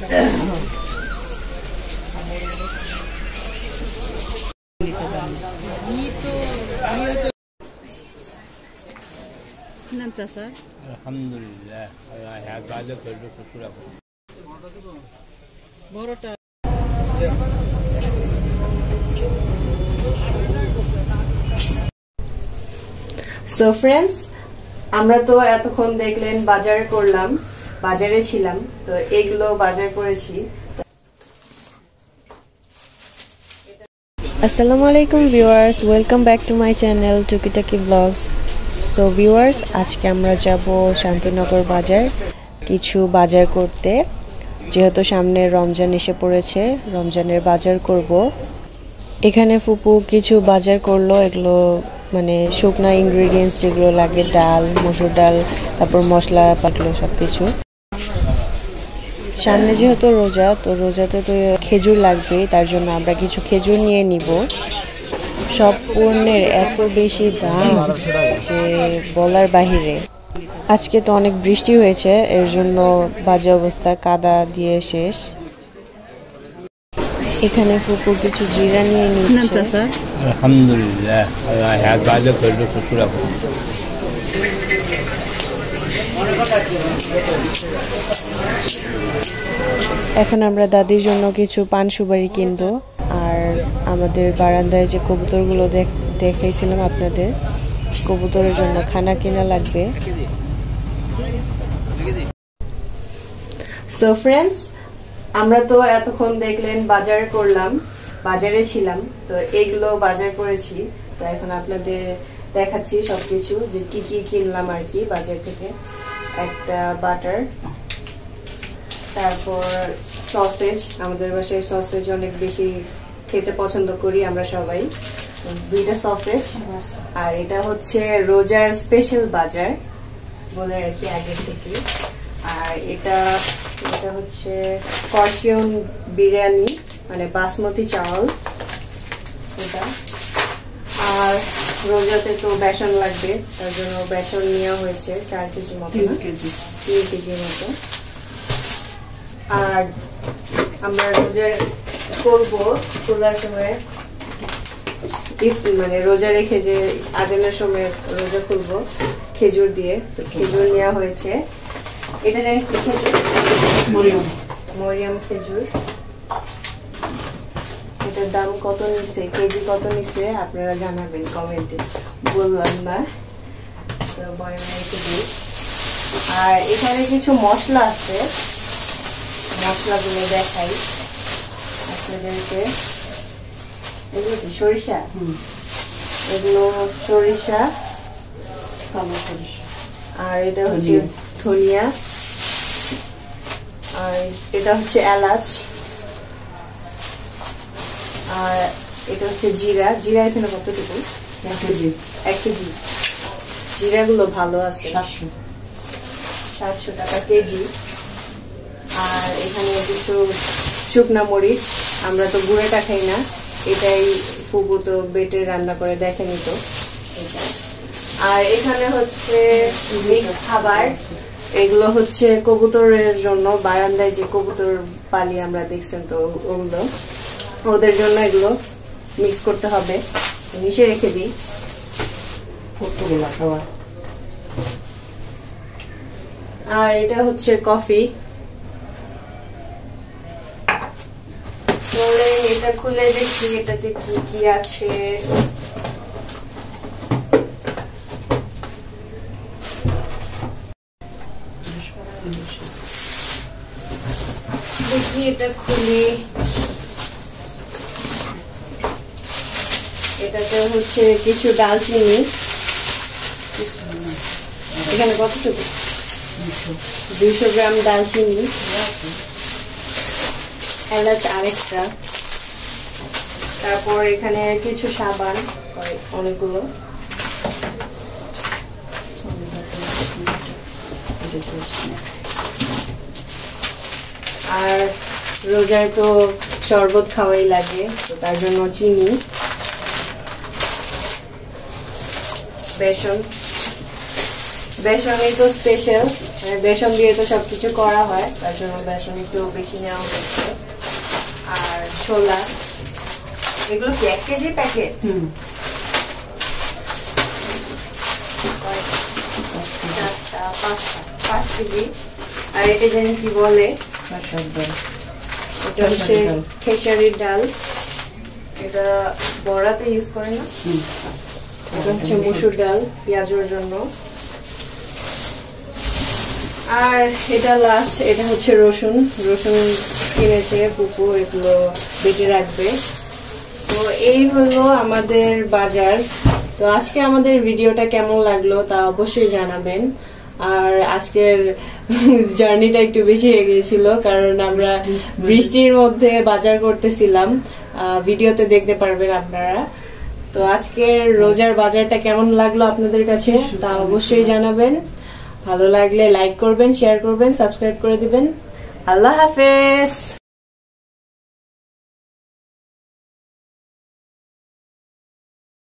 Alhamdulillah. So friends, আমরা তো এতক্ষণ দেখলেন বাজারে করলাম, বাজারে ছিলাম, তো এগুলো বাজার করেছি। আসসালামু আলাইকুম viewers, welcome back to my channel টুকিটাকি ব্লগস। সো ভিউয়ার্স, আজকে আমরা যাব শান্তিনগর বাজার কিছু বাজার করতে, যেহেতু সামনে রমজান এসে পড়েছে, রমজানের বাজার করব। এখানে ফুপু কিছু বাজার করলো, এগুলো মানে শুকনা ইনগ্রেডিয়েন্টস যেগুলো লাগে, ডাল, মসুর ডাল, তারপর মশলা পাকলো সব কিছু। সামনে যেহেতু রোজা, তো রোজাতে তো খেজুর লাগবে, তার জন্য আমরা কিছু খেজুর নিয়ে নিব। সব পণ্যের এত বেশি দাম যে বলার বাহিরে। আজকে তো অনেক বৃষ্টি হয়েছে, এর জন্য বাজে অবস্থা, কাদা দিয়ে শেষ। এখানে ফুপু কিছু জিরা নিয়ে নিচ্ছে। আলহামদুলিল্লাহ, এখন আমরা দাদির জন্য কিছু পান সুপারি কিনবো। আর আমাদের বারান্দায় যে কবুতরগুলো দেখাইছিলাম আপনাদের, কবুতরের জন্য খানা কিনা লাগবে। সো ফ্রেন্ডস, আমরা তো এতক্ষণ দেখলেন বাজারে করলাম, বাজারে ছিলাম, তো এগুলো বাজার করেছি। তো এখন আপনাদের দেখাচ্ছি সবকিছু যে কি কি কিনলাম আর কি বাজার থেকে। একটা বাটার, তারপর সসেজ, আমাদের বাসায় সসেজ অনেক বেশি খেতে পছন্দ করি আমরা সবাই, 2টা সসেজ। আর এটা হচ্ছে রোজার স্পেশাল বাজার বলে রাখি আগে থেকে। আর এটা হচ্ছে পার্সিয়ান বিরিয়ানি, মানে বাসমতি চাউল এটা। আর রোজাতে তো বেসন লাগবে, তার জন্য বেসন নেওয়া হয়েছে 4 কেজি মতো, 3 কেজির মতো। আর আমরা রোজা করবো, খোলার সময় মানে রোজা রেখে যে আজানের সময় রোজা খুলবো খেজুর দিয়ে, তো খেজুর নেওয়া হয়েছে। এটা জানি কি খেজুর? মরিয়াম খেজুর। এটার দাম কত নিচ্ছে, কেজি কত নিচ্ছে আপনারা জানাবেন কমেন্টে, বললাম না তো বয়ানে রেখে দিই। আর এখানে কিছু মশলা আছে, মশলাগুলো দেখাই আপনাদেরকে। এগুলো কি সরিষা? এগুলো সরিষা, আর এটা হচ্ছে ধনিয়া, আর এটা হচ্ছে এলাচ, আর এটা হচ্ছে জিরা। জিরা এখানে কতটুকু? 1 কেজি। জিরাগুলো ভালো আছে, 700 টাকা কেজি। আর এখানে কিছু শুকনা মরিচ, আমরা তো গুঁড়োটা খাই না, এটাই ফুপু তো বেটে রান্না করে দেখেনি তো এটা। আর এখানে হচ্ছে মিক্স খাবার, এগুলো হচ্ছে কবুতরের জন্য, বারান্দায় যে কবুতর পালি আমরা দেখছেন তো, ওগুলো ওদের জন্য এগুলো মিক্স করতে হবে, মিশিয়ে রেখে দিই। আর এটা হচ্ছে কফি। এটা খুলে দেখি এটাতে কি কি আছে। দেখি এটা খুলি। এটাতে হচ্ছে কিছু ডালচিনি, এখানে কতটুকু? 200 গ্রাম ডালচিনি, এলাচ আরেকটা, তারপর এখানে কিছু সাবান অনেকগুলো, আর রোজায় তো শরবত খাওয়াই লাগে, তো তার জন্য চিনি, বেসন, বেসনই তো স্পেশাল বেসন দিয়ে তো সবকিছু করা হয়, তার জন্য বেসন একটু বেশি নেওয়া হচ্ছে। আর ছোলা, এগুলো কি 1 কেজি প্যাকেট? 5 কেজি। আর এটা জানি কি বলে, এটা হচ্ছে খেসারির ডাল, এটা বড়াতে ইউজ করে না। এটা হচ্ছে মসুর ডাল পেঁয়াজের জন্য। আর এটা লাস্ট, এটা হচ্ছে রসুন কিনেছে পুপু, এগুলো বেটে রাখবে। তো এই হলো আমাদের বাজার। তো আজকে আমাদের ভিডিওটা কেমন লাগলো তা অবশ্যই জানাবেন। আর আজকের জার্নিটা একটু বেশি হয়ে গিয়েছিল, কারণ আমরা বৃষ্টির মধ্যে বাজার করতেছিলাম, ভিডিওতে দেখতে পারবেন আপনারা। তো আজকের রোজার বাজারটা কেমন লাগলো আপনাদের কাছে তা অবশ্যই জানাবেন। ভালো লাগলে লাইক করবেন, শেয়ার করবেন, সাবস্ক্রাইব করে দিবেন। আল্লাহ হাফেজ।